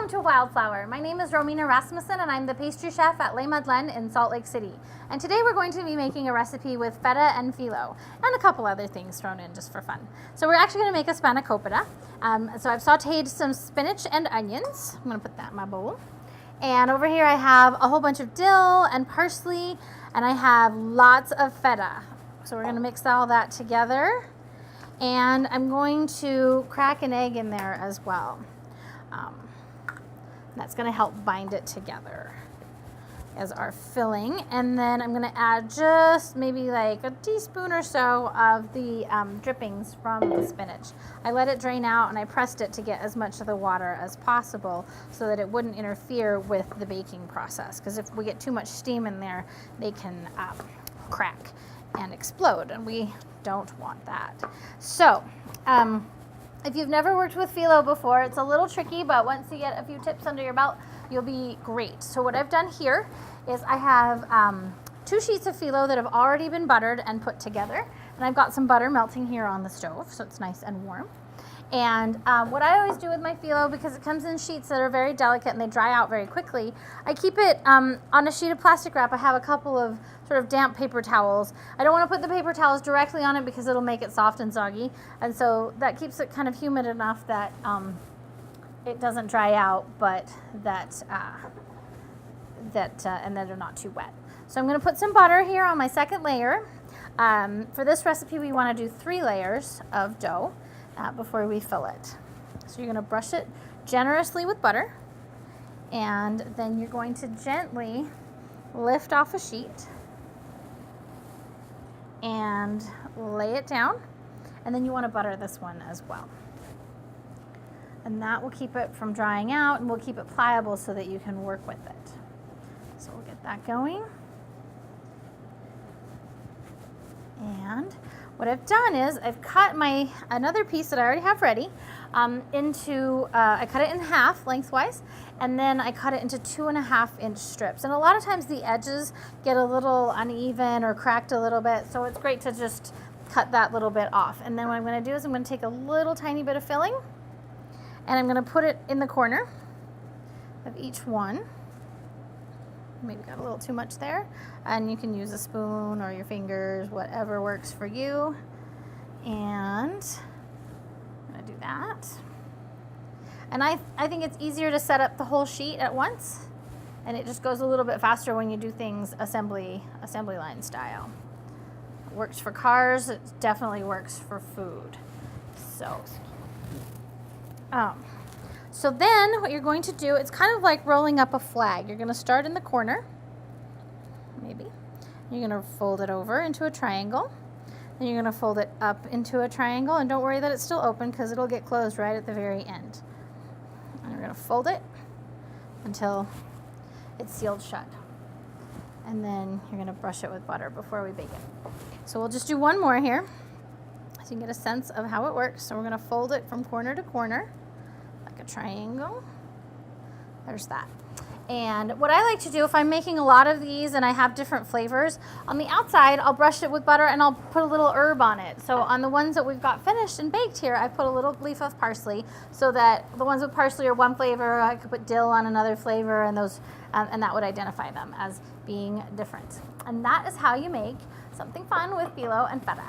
Welcome to Wildflower. My name is Romina Rasmussen and I'm the pastry chef at Le Madeleine in Salt Lake City. And today we're going to be making a recipe with feta and phyllo and a couple other things thrown in just for fun. So we're actually going to make a spanacopita. So I've sauteed some spinach and onions. I'm going to put that in my bowl. And over here I have a whole bunch of dill and parsley, and I have lots of feta. So we're going to mix all that together. And I'm going to crack an egg in there as well. That's going to help bind it together as our filling. And then I'm going to add just maybe like a teaspoon or so of the drippings from the spinach. I let it drain out and I pressed it to get as much of the water as possible so that it wouldn't interfere with the baking process. Because if we get too much steam in there, they can crack and explode, and we don't want that. So, if you've never worked with phyllo before, it's a little tricky, but once you get a few tips under your belt, you'll be great. So what I've done here is I have 2 sheets of phyllo that have already been buttered and put together. And I've got some butter melting here on the stove, so it's nice and warm. And what I always do with my phyllo, because it comes in sheets that are very delicate and they dry out very quickly, I keep it on a sheet of plastic wrap. I have a couple of sort of damp paper towels. I don't want to put the paper towels directly on it because it'll make it soft and soggy. And so that keeps it kind of humid enough that it doesn't dry out, but and then they're not too wet. So I'm going to put some butter here on my second layer. For this recipe, we want to do 3 layers of dough before we fill it. So you're going to brush it generously with butter, and then you're going to gently lift off a sheet and lay it down, and then you want to butter this one as well. And that will keep it from drying out and will keep it pliable so that you can work with it. So we'll get that going. And what I've done is I've cut another piece that I already have ready I cut it in half lengthwise, and then I cut it into 2.5-inch strips. And a lot of times the edges get a little uneven or cracked a little bit, so it's great to just cut that little bit off. And then what I'm going to do is I'm going to take a little tiny bit of filling, and I'm going to put it in the corner of each one. Maybe got a little too much there, and you can use a spoon or your fingers, whatever works for you. And I'm going to do that. And I think it's easier to set up the whole sheet at once, and it just goes a little bit faster when you do things assembly line style. It works for cars, it definitely works for food. So then what you're going to do, it's kind of like rolling up a flag. You're going to start in the corner, maybe. You're going to fold it over into a triangle. Then you're going to fold it up into a triangle. And don't worry that it's still open because it'll get closed right at the very end. And you're going to fold it until it's sealed shut. And then you're going to brush it with butter before we bake it. So we'll just do one more here so you can get a sense of how it works. So we're going to fold it from corner to corner, a triangle. There's that. And what I like to do if I'm making a lot of these and I have different flavors, on the outside I'll brush it with butter and I'll put a little herb on it. So on the ones that we've got finished and baked here, I put a little leaf of parsley so that the ones with parsley are one flavor. I could put dill on another flavor, and those and that would identify them as being different. And that is how you make something fun with phyllo and feta.